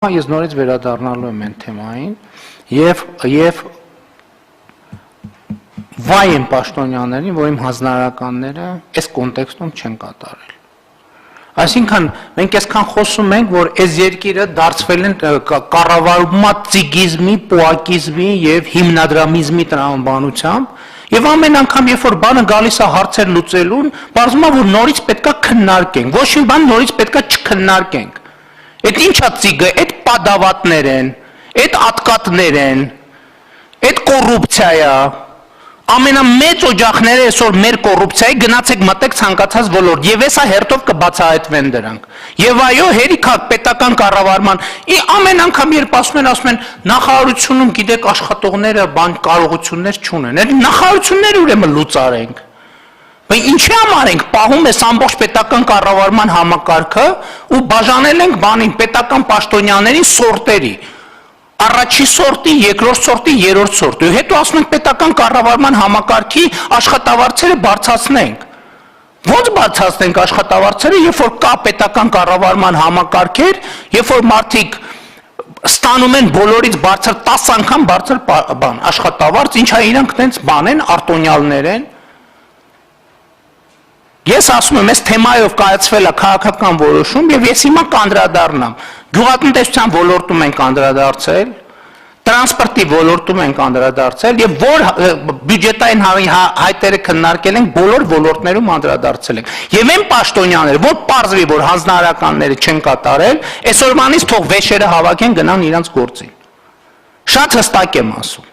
Ես նորից վերադառնալու եմ այն թեմային եւ վայ են պաշտոնյաներին, որ իմ հանձնարարականները այս կոնտեքստում չեն կատարել։ Այսինքն մենք այսքան խոսում ենք, որ այս երկիրը դարձվել են կառավարումատիկիզմի, պոակիզմի եւ հիմնադրամիզմի տրամաբանությամբ եւ ամեն անգամ երբ որ բանը գալիս է հարցեր լուծելուն, բարձում է որ նորից պետքա քննարկենք, ոչ մի բան նորից պետքա չքննարկենք։ Այդ ինչա ծիգը, այդ պատավատներ են, այդ ատկատներ են, այդ կոռուպցիա է, ամենամեծ օջախները այսօր մեր կոռուպցիայի գնացեք մտեք ցանկացած ոլորտ եւ հեսա հերթով կբացահայտվեն դրանք։ Եվ այո, հերիք պետական կառավարման ամեն անգամ երբ ասում են նախարարությունում գիտեք աշխատողները բան կարողություններ չունեն, այդ նախարարությունները ուրեմն լուծարենք։ Բայց ինչի համար ենք պահում այս ամբողջ պետական կառավարման համակարգը ու բաժանել ենք բանին պետական պաշտոնյաներին սորտերի, առաջի սորտի, երկրորդ սորտի, երրորդ սորտի, հետո ասում ենք պետական կառավարման համակարգի աշխատավարձերը բարձրացնենք։ Ոնց բարձրացնենք աշխատավարձերը, երբ որ կա պետական կառավարման համակարգեր, երբ որ մարդիկ ստանում են բոլորից բարձր 10 անգամ բարձր բան աշխատավարձ, ինչա իրանք տենց բան են, արտոնյալներ են։ Ես ասում եմ, այս թեմայով կայացվել է քաղաքական որոշում եւ ես հիմա կանդրադառնամ։ Գյուղատնտեսության ոլորտում ենք անդրադարձել, տրանսպորտի ոլորտում ենք անդրադարձել եւ որ բյուջետային հայտերը քննարկել ենք, բոլոր ոլորտներում անդրադարձել ենք։ Եվ այն պաշտոնյաները, որ պարզվի, որ հանձնարարականները չեն կատարել, այսօրվանից թող վեշերը հավաքեն գնան իրանց գործին։ Շատ հստակ եմ ասում։